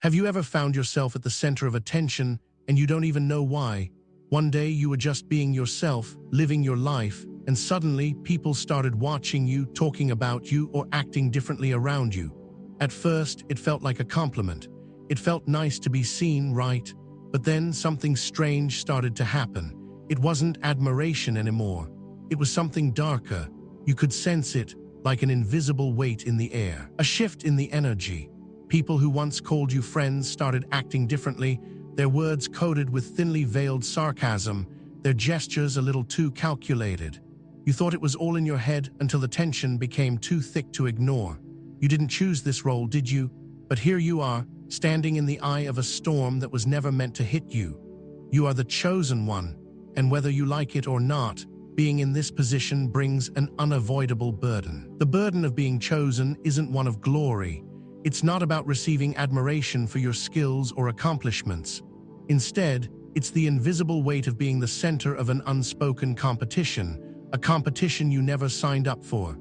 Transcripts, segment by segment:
Have you ever found yourself at the center of attention and you don't even know why? One day you were just being yourself, living your life, and suddenly people started watching you, talking about you, or acting differently around you. At first, it felt like a compliment. It felt nice to be seen, right? But then something strange started to happen. It wasn't admiration anymore. It was something darker. You could sense it, like an invisible weight in the air. A shift in the energy. People who once called you friends started acting differently, their words coated with thinly veiled sarcasm, their gestures a little too calculated. You thought it was all in your head until the tension became too thick to ignore. You didn't choose this role, did you? But here you are, standing in the eye of a storm that was never meant to hit you. You are the chosen one, and whether you like it or not, being in this position brings an unavoidable burden. The burden of being chosen isn't one of glory. It's not about receiving admiration for your skills or accomplishments. Instead, it's the invisible weight of being the center of an unspoken competition, a competition you never signed up for.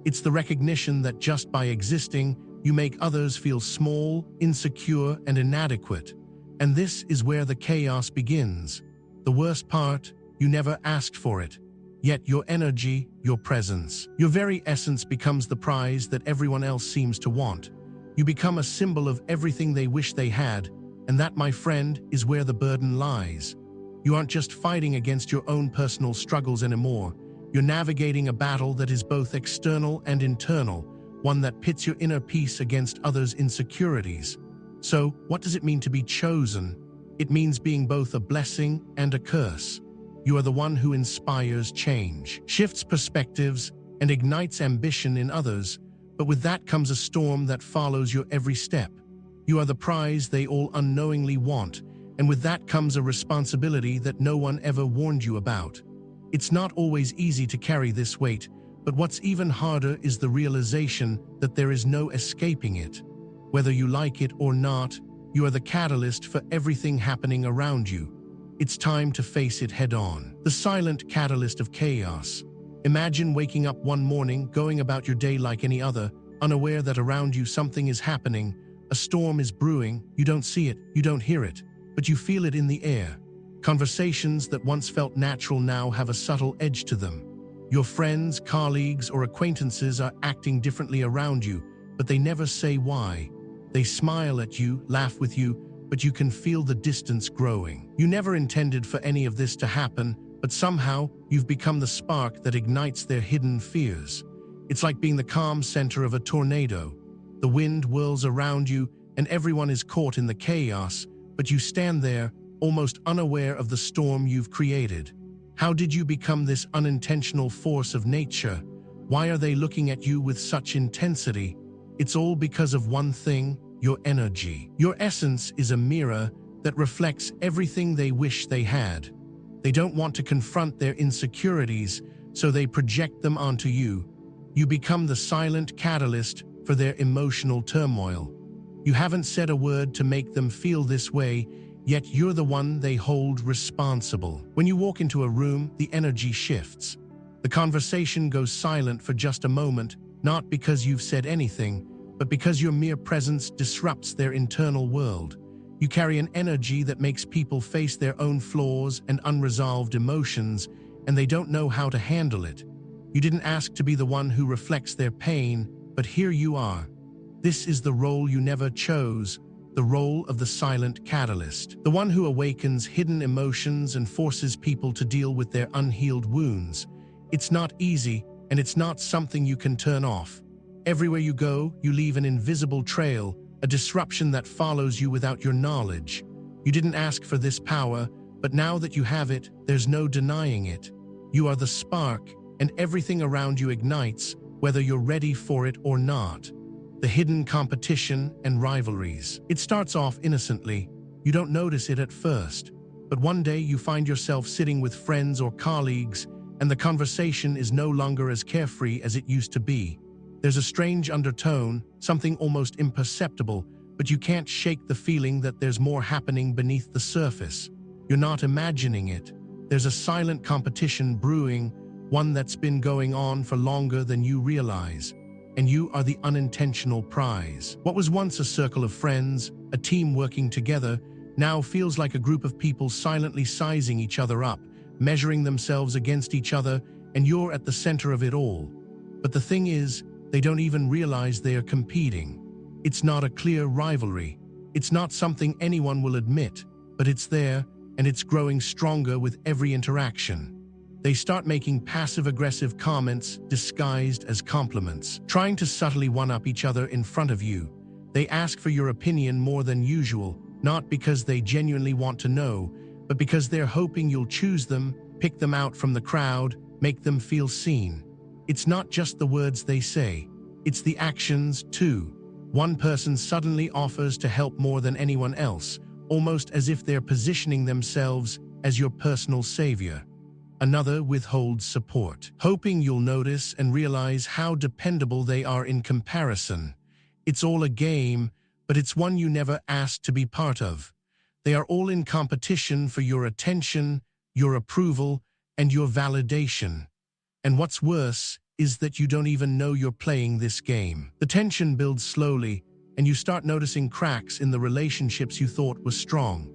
It's the recognition that just by existing, you make others feel small, insecure, and inadequate. And this is where the chaos begins. The worst part, you never asked for it. Yet your energy, your presence, your very essence becomes the prize that everyone else seems to want. You become a symbol of everything they wish they had, and that, my friend, is where the burden lies. You aren't just fighting against your own personal struggles anymore. You're navigating a battle that is both external and internal, one that pits your inner peace against others' insecurities. So, what does it mean to be chosen? It means being both a blessing and a curse. You are the one who inspires change, shifts perspectives, and ignites ambition in others, but with that comes a storm that follows your every step. You are the prize they all unknowingly want, and with that comes a responsibility that no one ever warned you about. It's not always easy to carry this weight, but what's even harder is the realization that there is no escaping it. Whether you like it or not, you are the catalyst for everything happening around you. It's time to face it head-on. The silent catalyst of chaos. Imagine waking up one morning, going about your day like any other, unaware that around you something is happening. A storm is brewing. You don't see it, you don't hear it, but you feel it in the air. Conversations that once felt natural now have a subtle edge to them. Your friends, colleagues, or acquaintances are acting differently around you, but they never say why. They smile at you, laugh with you, but you can feel the distance growing. You never intended for any of this to happen, but somehow you've become the spark that ignites their hidden fears. It's like being the calm center of a tornado. The wind whirls around you and everyone is caught in the chaos, but you stand there, almost unaware of the storm you've created. How did you become this unintentional force of nature? Why are they looking at you with such intensity? It's all because of one thing: your energy. Your essence is a mirror that reflects everything they wish they had. They don't want to confront their insecurities, so they project them onto you. You become the silent catalyst for their emotional turmoil. You haven't said a word to make them feel this way, yet you're the one they hold responsible. When you walk into a room, the energy shifts. The conversation goes silent for just a moment, not because you've said anything, but because your mere presence disrupts their internal world. You carry an energy that makes people face their own flaws and unresolved emotions, and they don't know how to handle it. You didn't ask to be the one who reflects their pain, but here you are. This is the role you never chose, the role of the silent catalyst, the one who awakens hidden emotions and forces people to deal with their unhealed wounds. It's not easy, and it's not something you can turn off. Everywhere you go, you leave an invisible trail, a disruption that follows you without your knowledge. You didn't ask for this power, but now that you have it, there's no denying it. You are the spark, and everything around you ignites, whether you're ready for it or not. The hidden competition and rivalries. It starts off innocently. You don't notice it at first. But one day you find yourself sitting with friends or colleagues, and the conversation is no longer as carefree as it used to be. There's a strange undertone, something almost imperceptible, but you can't shake the feeling that there's more happening beneath the surface. You're not imagining it. There's a silent competition brewing, one that's been going on for longer than you realize. And you are the unintentional prize. What was once a circle of friends, a a team working together, now feels like a group of people silently sizing each other up, measuring themselves against each other, and you're at the center of it all. But the thing is, they don't even realize they are competing. It's not a clear rivalry. It's not something anyone will admit, but it's there, and it's growing stronger with every interaction. They start making passive-aggressive comments disguised as compliments, trying to subtly one-up each other in front of you. They ask for your opinion more than usual, not because they genuinely want to know, but because they're hoping you'll choose them, pick them out from the crowd, make them feel seen. It's not just the words they say, it's the actions too. One person suddenly offers to help more than anyone else, almost as if they're positioning themselves as your personal savior. Another withholds support, hoping you'll notice and realize how dependable they are in comparison. It's all a game, but it's one you never asked to be part of. They are all in competition for your attention, your approval, and your validation. And what's worse is that you don't even know you're playing this game. The tension builds slowly, and you start noticing cracks in the relationships you thought were strong.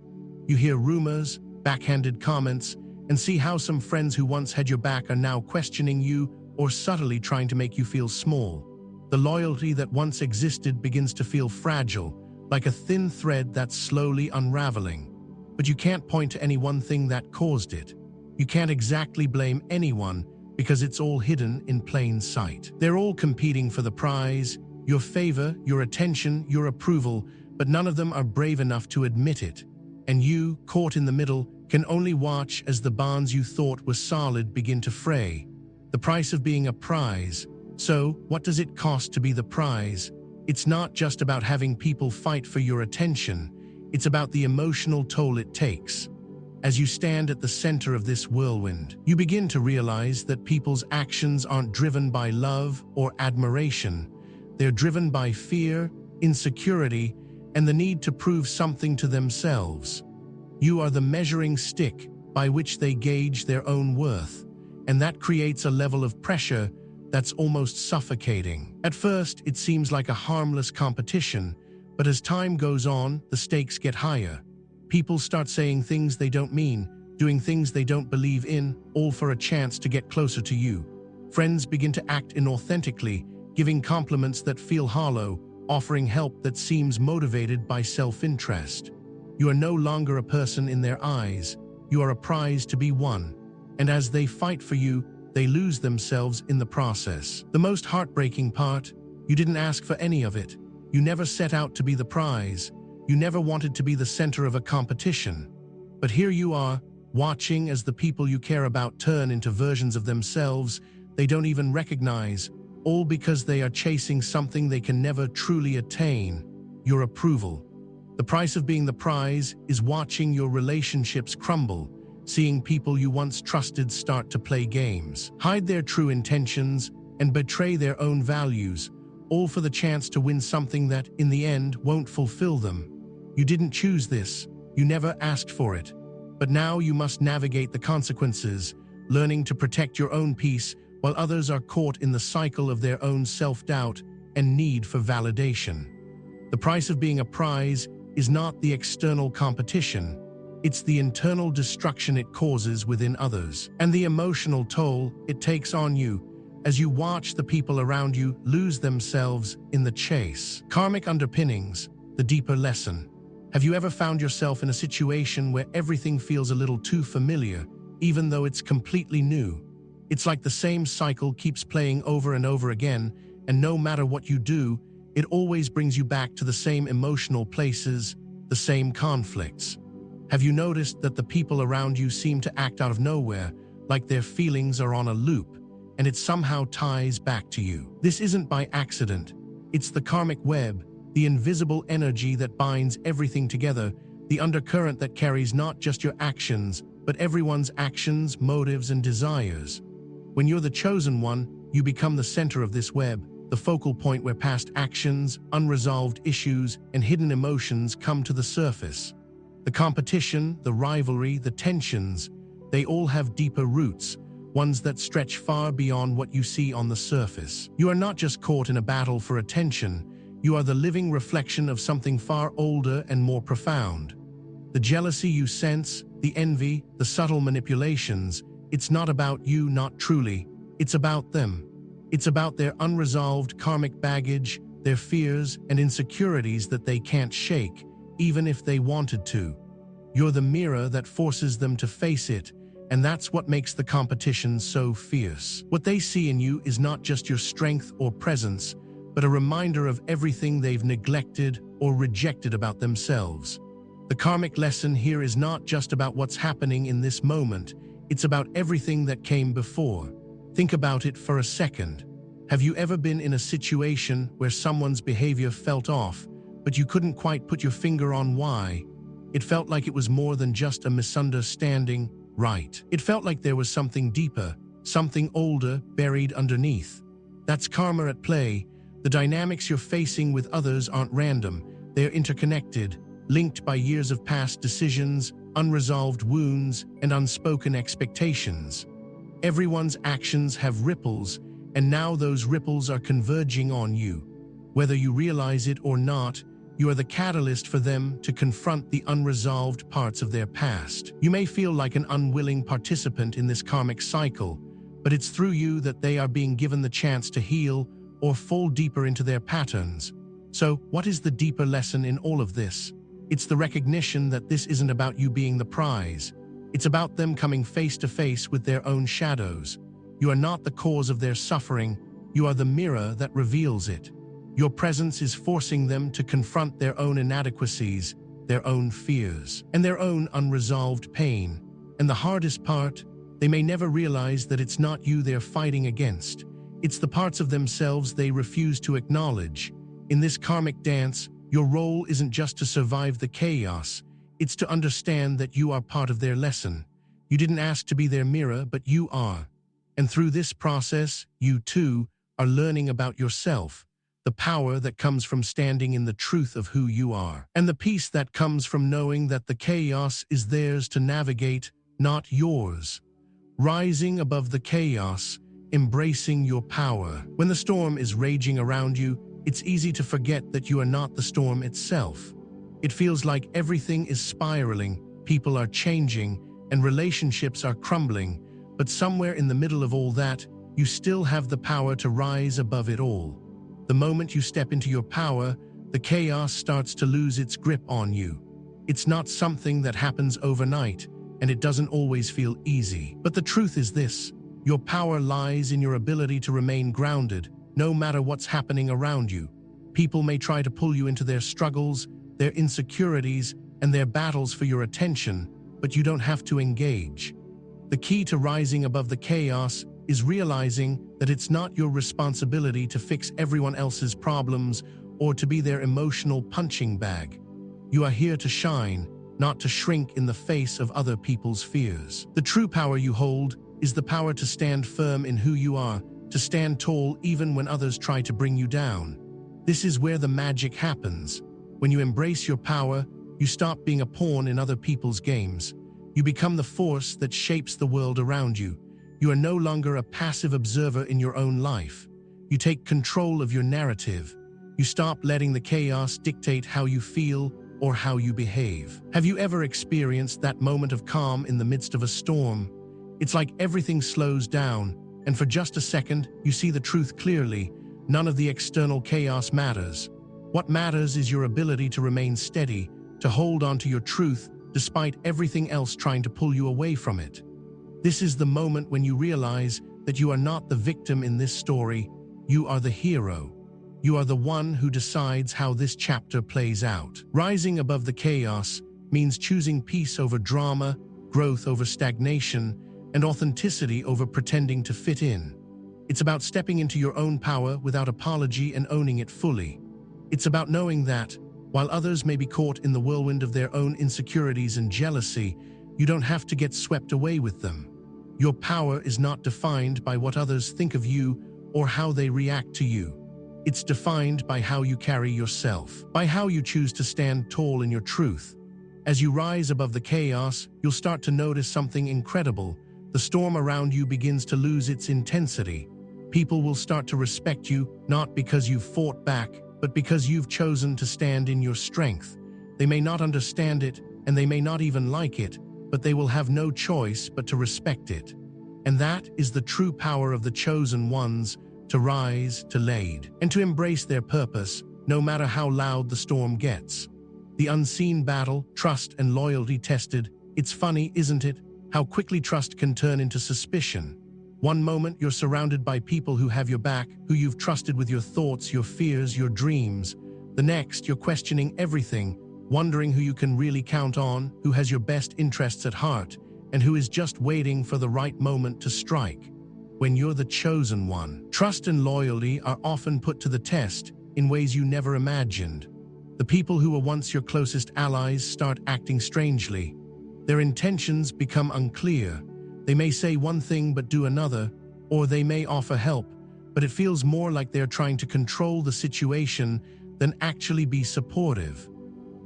You hear rumors, backhanded comments, and see how some friends who once had your back are now questioning you or subtly trying to make you feel small. The loyalty that once existed begins to feel fragile, like a thin thread that's slowly unraveling. But you can't point to any one thing that caused it. You can't exactly blame anyone because it's all hidden in plain sight. They're all competing for the prize, your favor, your attention, your approval, but none of them are brave enough to admit it. And you, caught in the middle, can only watch as the bonds you thought were solid begin to fray. The price of being a prize. So, what does it cost to be the prize? It's not just about having people fight for your attention. It's about the emotional toll it takes. As you stand at the center of this whirlwind, you begin to realize that people's actions aren't driven by love or admiration. They're driven by fear, insecurity, and the need to prove something to themselves. You are the measuring stick by which they gauge their own worth, and that creates a level of pressure that's almost suffocating. At first, it seems like a harmless competition, but as time goes on, the stakes get higher. People start saying things they don't mean, doing things they don't believe in, all for a chance to get closer to you. Friends begin to act inauthentically, giving compliments that feel hollow, offering help that seems motivated by self-interest. You are no longer a person in their eyes. You are a prize to be won. And as they fight for you, they lose themselves in the process. The most heartbreaking part, you didn't ask for any of it. You never set out to be the prize. You never wanted to be the center of a competition. But here you are, watching as the people you care about turn into versions of themselves they don't even recognize, all because they are chasing something they can never truly attain: your approval. The price of being the prize is watching your relationships crumble, seeing people you once trusted start to play games, hide their true intentions, and betray their own values, all for the chance to win something that, in the end, won't fulfill them. You didn't choose this. You never asked for it. But now you must navigate the consequences, learning to protect your own peace while others are caught in the cycle of their own self-doubt and need for validation. The price of being a prize is not the external competition. It's the internal destruction it causes within others, and the emotional toll it takes on you as you watch the people around you lose themselves in the chase. Karmic underpinnings, the deeper lesson. Have you ever found yourself in a situation where everything feels a little too familiar, even though it's completely new? It's like the same cycle keeps playing over and over again, and no matter what you do, it always brings you back to the same emotional places, the same conflicts. Have you noticed that the people around you seem to act out of nowhere, like their feelings are on a loop, and it somehow ties back to you? This isn't by accident. It's the karmic web, the invisible energy that binds everything together, the undercurrent that carries not just your actions, but everyone's actions, motives, and desires. When you're the chosen one, you become the center of this web, the focal point where past actions, unresolved issues, and hidden emotions come to the surface. The competition, the rivalry, the tensions, they all have deeper roots, ones that stretch far beyond what you see on the surface. You are not just caught in a battle for attention, You are the living reflection of something far older and more profound. The jealousy you sense, the envy, the subtle manipulations, it's not about you, not truly. It's about them. It's about their unresolved karmic baggage, their fears and insecurities that they can't shake, even if they wanted to. You're the mirror that forces them to face it, and that's what makes the competition so fierce. What they see in you is not just your strength or presence, but a reminder of everything they've neglected or rejected about themselves. The karmic lesson here is not just about what's happening in this moment, it's about everything that came before. Think about it for a second. Have you ever been in a situation where someone's behavior felt off, but you couldn't quite put your finger on why? It felt like it was more than just a misunderstanding, right? It felt like there was something deeper, something older buried underneath. That's karma at play. The dynamics you're facing with others aren't random. They're interconnected, linked by years of past decisions, unresolved wounds, and unspoken expectations. Everyone's actions have ripples, and now those ripples are converging on you. Whether you realize it or not, you are the catalyst for them to confront the unresolved parts of their past. You may feel like an unwilling participant in this karmic cycle, but it's through you that they are being given the chance to heal or fall deeper into their patterns. So, what is the deeper lesson in all of this? It's the recognition that this isn't about you being the prize. It's about them coming face to face with their own shadows. You are not the cause of their suffering, you are the mirror that reveals it. Your presence is forcing them to confront their own inadequacies, their own fears, and their own unresolved pain. And the hardest part, they may never realize that it's not you they're fighting against. It's the parts of themselves they refuse to acknowledge. In this karmic dance, your role isn't just to survive the chaos, it's to understand that you are part of their lesson. You didn't ask to be their mirror, but you are. And through this process, you too are learning about yourself, the power that comes from standing in the truth of who you are, and the peace that comes from knowing that the chaos is theirs to navigate, not yours. Rising above the chaos, embracing your power. When the storm is raging around you, it's easy to forget that you are not the storm itself. It feels like everything is spiraling, people are changing, and relationships are crumbling, but somewhere in the middle of all that, you still have the power to rise above it all. The moment you step into your power, the chaos starts to lose its grip on you. It's not something that happens overnight, and it doesn't always feel easy. But the truth is this: your power lies in your ability to remain grounded, no matter what's happening around you. People may try to pull you into their struggles, their insecurities, and their battles for your attention, but you don't have to engage. The key to rising above the chaos is realizing that it's not your responsibility to fix everyone else's problems or to be their emotional punching bag. You are here to shine, not to shrink in the face of other people's fears. The true power you hold is the power to stand firm in who you are, to stand tall even when others try to bring you down. This is where the magic happens. When you embrace your power, you stop being a pawn in other people's games. You become the force that shapes the world around you. You are no longer a passive observer in your own life. You take control of your narrative. You stop letting the chaos dictate how you feel or how you behave. Have you ever experienced that moment of calm in the midst of a storm? It's like everything slows down, and for just a second, you see the truth clearly. None of the external chaos matters. What matters is your ability to remain steady, to hold on to your truth despite everything else trying to pull you away from it. This is the moment when you realize that you are not the victim in this story, you are the hero. You are the one who decides how this chapter plays out. Rising above the chaos means choosing peace over drama, growth over stagnation, and authenticity over pretending to fit in. It's about stepping into your own power without apology and owning it fully. It's about knowing that, while others may be caught in the whirlwind of their own insecurities and jealousy, you don't have to get swept away with them. Your power is not defined by what others think of you or how they react to you. It's defined by how you carry yourself, by how you choose to stand tall in your truth. As you rise above the chaos, you'll start to notice something incredible. The storm around you begins to lose its intensity. People will start to respect you, not because you've fought back, but because you've chosen to stand in your strength. They may not understand it, and they may not even like it, but they will have no choice but to respect it. And that is the true power of the chosen ones, to rise, to lead, and to embrace their purpose, no matter how loud the storm gets. The unseen battle, trust and loyalty tested. It's funny, isn't it, how quickly trust can turn into suspicion. One moment you're surrounded by people who have your back, who you've trusted with your thoughts, your fears, your dreams. The next, you're questioning everything, wondering who you can really count on, who has your best interests at heart, and who is just waiting for the right moment to strike. When you're the chosen one, trust and loyalty are often put to the test in ways you never imagined. The people who were once your closest allies start acting strangely. Their intentions become unclear. They may say one thing but do another, or they may offer help, but it feels more like they're trying to control the situation than actually be supportive.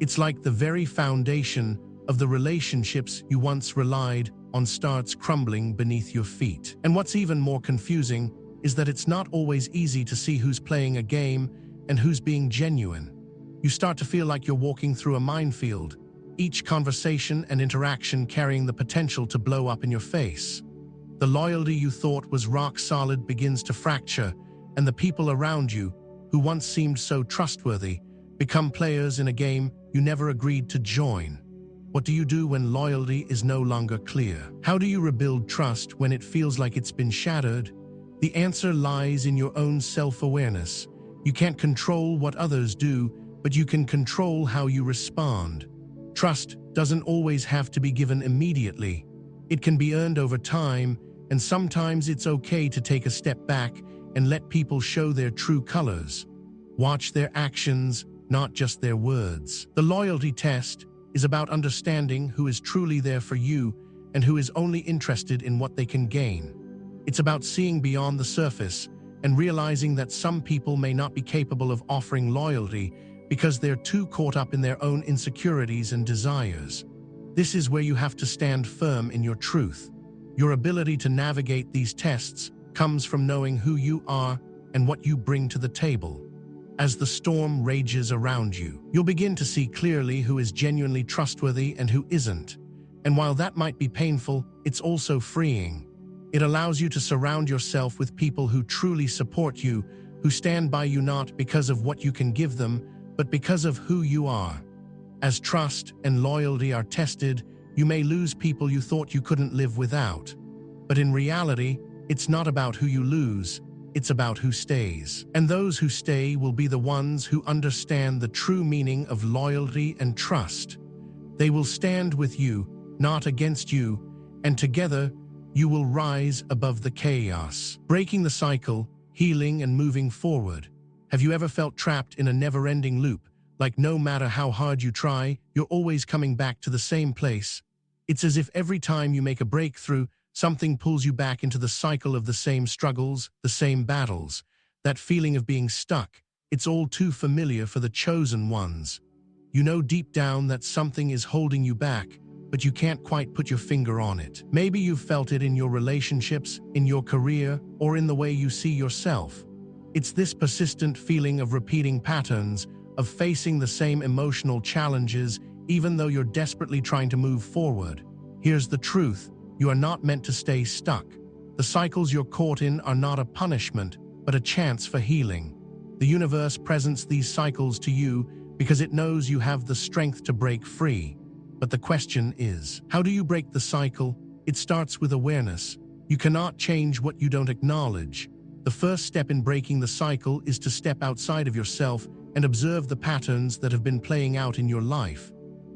It's like the very foundation of the relationships you once relied on starts crumbling beneath your feet. And what's even more confusing is that it's not always easy to see who's playing a game and who's being genuine. You start to feel like you're walking through a minefield, each conversation and interaction carrying the potential to blow up in your face. The loyalty you thought was rock solid begins to fracture, and the people around you, who once seemed so trustworthy, become players in a game you never agreed to join. What do you do when loyalty is no longer clear? How do you rebuild trust when it feels like it's been shattered? The answer lies in your own self-awareness. You can't control what others do, but you can control how you respond. Trust doesn't always have to be given immediately. It can be earned over time, and sometimes it's okay to take a step back and let people show their true colors. Watch their actions, not just their words. The loyalty test is about understanding who is truly there for you and who is only interested in what they can gain. It's about seeing beyond the surface and realizing that some people may not be capable of offering loyalty because they're too caught up in their own insecurities and desires. This is where you have to stand firm in your truth. Your ability to navigate these tests comes from knowing who you are and what you bring to the table. As the storm rages around you, you'll begin to see clearly who is genuinely trustworthy and who isn't. And while that might be painful, it's also freeing. It allows you to surround yourself with people who truly support you, who stand by you not because of what you can give them, but because of who you are. As trust and loyalty are tested, you may lose people you thought you couldn't live without. But in reality, it's not about who you lose, it's about who stays. And those who stay will be the ones who understand the true meaning of loyalty and trust. They will stand with you, not against you, and together you will rise above the chaos, breaking the cycle, healing and moving forward. Have you ever felt trapped in a never-ending loop, like no matter how hard you try, you're always coming back to the same place? It's as if every time you make a breakthrough, something pulls you back into the cycle of the same struggles, the same battles. That feeling of being stuck, it's all too familiar for the chosen ones. You know deep down that something is holding you back, but you can't quite put your finger on it. Maybe you've felt it in your relationships, in your career, or in the way you see yourself. It's this persistent feeling of repeating patterns, of facing the same emotional challenges, even though you're desperately trying to move forward. Here's the truth. You are not meant to stay stuck. The cycles you're caught in are not a punishment, but a chance for healing. The universe presents these cycles to you because it knows you have the strength to break free. But the question is, how do you break the cycle? It starts with awareness. You cannot change what you don't acknowledge. The first step in breaking the cycle is to step outside of yourself and observe the patterns that have been playing out in your life.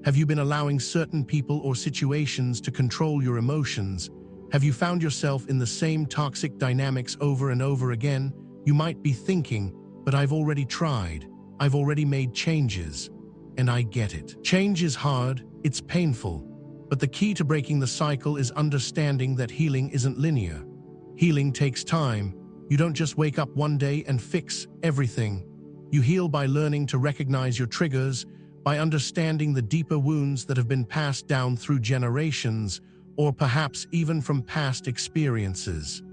Have you been allowing certain people or situations to control your emotions? Have you found yourself in the same toxic dynamics over and over again? You might be thinking, but I've already tried. I've already made changes. And I get it. Change is hard, it's painful. But the key to breaking the cycle is understanding that healing isn't linear. Healing takes time. You don't just wake up one day and fix everything. You heal by learning to recognize your triggers, by understanding the deeper wounds that have been passed down through generations, or perhaps even from past experiences.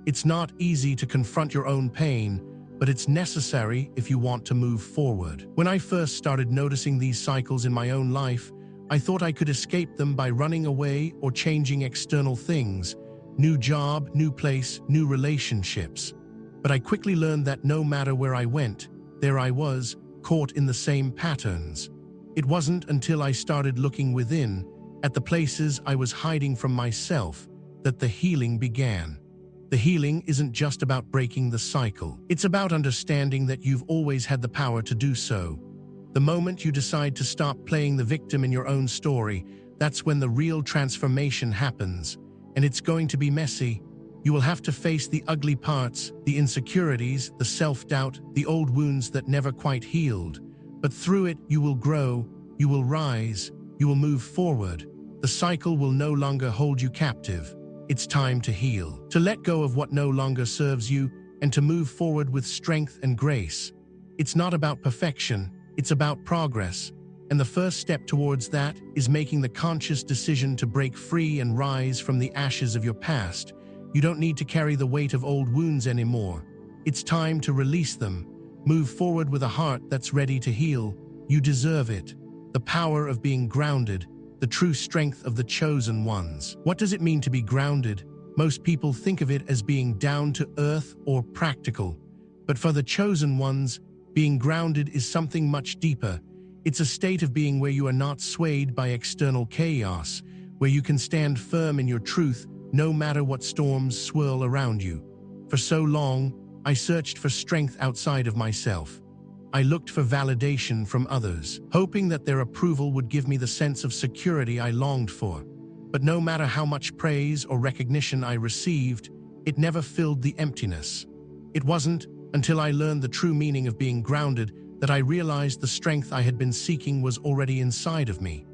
It's not easy to confront your own pain, but it's necessary if you want to move forward. When I first started noticing these cycles in my own life, I thought I could escape them by running away or changing external things, new job, new place, new relationships. But I quickly learned that no matter where I went, there I was, caught in the same patterns. It wasn't until I started looking within, at the places I was hiding from myself, that the healing began. The healing isn't just about breaking the cycle. It's about understanding that you've always had the power to do so. The moment you decide to stop playing the victim in your own story, that's when the real transformation happens. And it's going to be messy. You will have to face the ugly parts, the insecurities, the self-doubt, the old wounds that never quite healed. But through it, you will grow, you will rise, you will move forward. The cycle will no longer hold you captive. It's time to heal, to let go of what no longer serves you, and to move forward with strength and grace. It's not about perfection, it's about progress. And the first step towards that is making the conscious decision to break free and rise from the ashes of your past. You don't need to carry the weight of old wounds anymore. It's time to release them. Move forward with a heart that's ready to heal. You deserve it. The power of being grounded, the true strength of the chosen ones. What does it mean to be grounded? Most people think of it as being down to earth or practical. But for the chosen ones, being grounded is something much deeper. It's a state of being where you are not swayed by external chaos, where you can stand firm in your truth no matter what storms swirl around you. For so long, I searched for strength outside of myself. I looked for validation from others, hoping that their approval would give me the sense of security I longed for. But no matter how much praise or recognition I received, it never filled the emptiness. It wasn't until I learned the true meaning of being grounded that I realized the strength I had been seeking was already inside of me.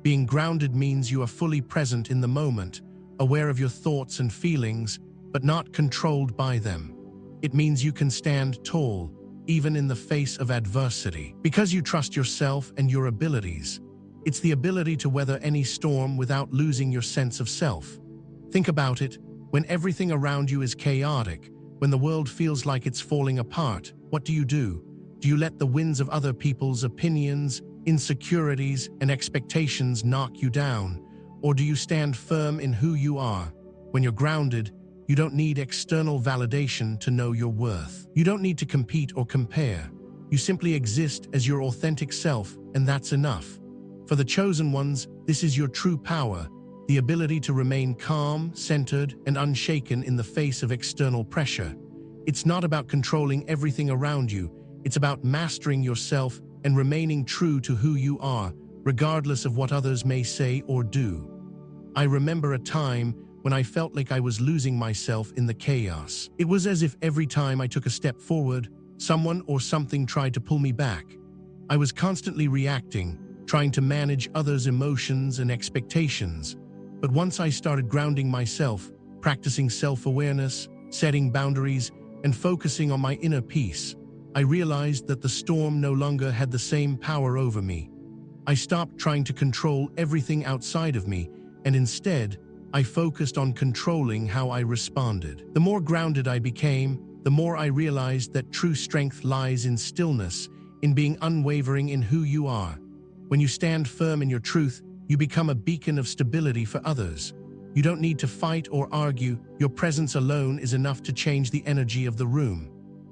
Being grounded means you are fully present in the moment, aware of your thoughts and feelings, but not controlled by them. It means you can stand tall, even in the face of adversity, because you trust yourself and your abilities. It's the ability to weather any storm without losing your sense of self. Think about it. When everything around you is chaotic, when the world feels like it's falling apart, what do? Do you let the winds of other people's opinions, insecurities, and expectations knock you down? Or do you stand firm in who you are? When you're grounded, you don't need external validation to know your worth. You don't need to compete or compare. You simply exist as your authentic self, and that's enough. For the chosen ones, this is your true power, the ability to remain calm, centered, and unshaken in the face of external pressure. It's not about controlling everything around you. It's about mastering yourself and remaining true to who you are, regardless of what others may say or do. I remember a time when I felt like I was losing myself in the chaos. It was as if every time I took a step forward, someone or something tried to pull me back. I was constantly reacting, trying to manage others' emotions and expectations. But once I started grounding myself, practicing self-awareness, setting boundaries, and focusing on my inner peace, I realized that the storm no longer had the same power over me. I stopped trying to control everything outside of me, and instead, I focused on controlling how I responded. The more grounded I became, the more I realized that true strength lies in stillness, in being unwavering in who you are. When you stand firm in your truth, you become a beacon of stability for others. You don't need to fight or argue. Your presence alone is enough to change the energy of the room.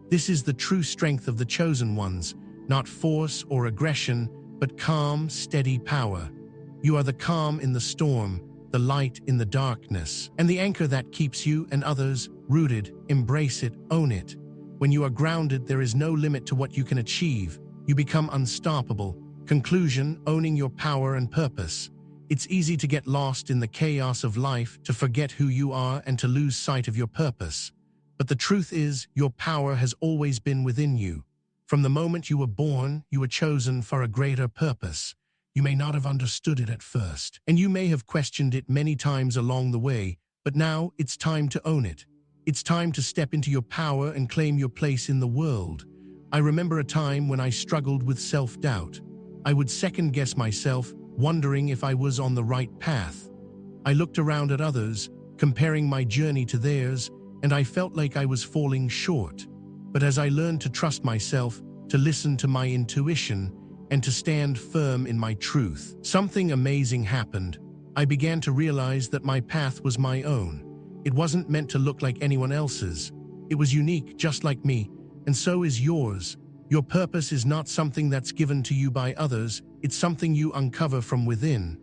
This is the true strength of the chosen ones, not force or aggression, but calm, steady power. You are the calm in the storm, the light in the darkness, and the anchor that keeps you and others rooted. Embrace it, own it. When you are grounded, there is no limit to what you can achieve. You become unstoppable. Conclusion: owning your power and purpose. It's easy to get lost in the chaos of life, to forget who you are and to lose sight of your purpose. But the truth is, your power has always been within you. From the moment you were born, you were chosen for a greater purpose. You may not have understood it at first, and you may have questioned it many times along the way, but now it's time to own it. It's time to step into your power and claim your place in the world. I remember a time when I struggled with self-doubt. I would second-guess myself, wondering if I was on the right path. I looked around at others, comparing my journey to theirs, and I felt like I was falling short. But as I learned to trust myself, to listen to my intuition, and to stand firm in my truth, something amazing happened. I began to realize that my path was my own. It wasn't meant to look like anyone else's. It was unique, just like me, and so is yours. Your purpose is not something that's given to you by others, it's something you uncover from within.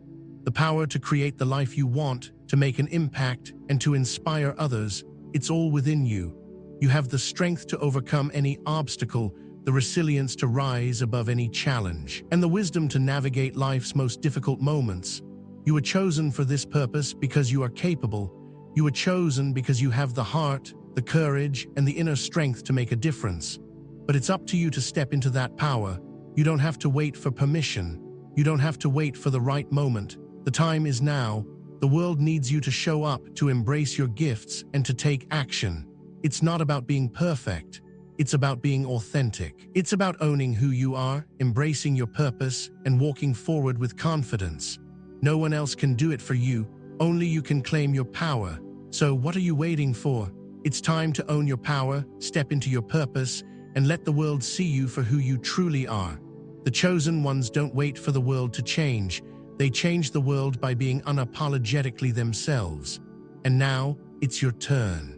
The power to create the life you want, to make an impact, and to inspire others, it's all within you. You have the strength to overcome any obstacle, the resilience to rise above any challenge, and the wisdom to navigate life's most difficult moments. You were chosen for this purpose because you are capable. You were chosen because you have the heart, the courage, and the inner strength to make a difference. But it's up to you to step into that power. You don't have to wait for permission. You don't have to wait for the right moment. The time is now. The world needs you to show up, to embrace your gifts, and to take action. It's not about being perfect. It's about being authentic. It's about owning who you are, embracing your purpose, and walking forward with confidence. No one else can do it for you. Only you can claim your power. So what are you waiting for? It's time to own your power, step into your purpose, and let the world see you for who you truly are. The chosen ones don't wait for the world to change. They change the world by being unapologetically themselves. And now, it's your turn.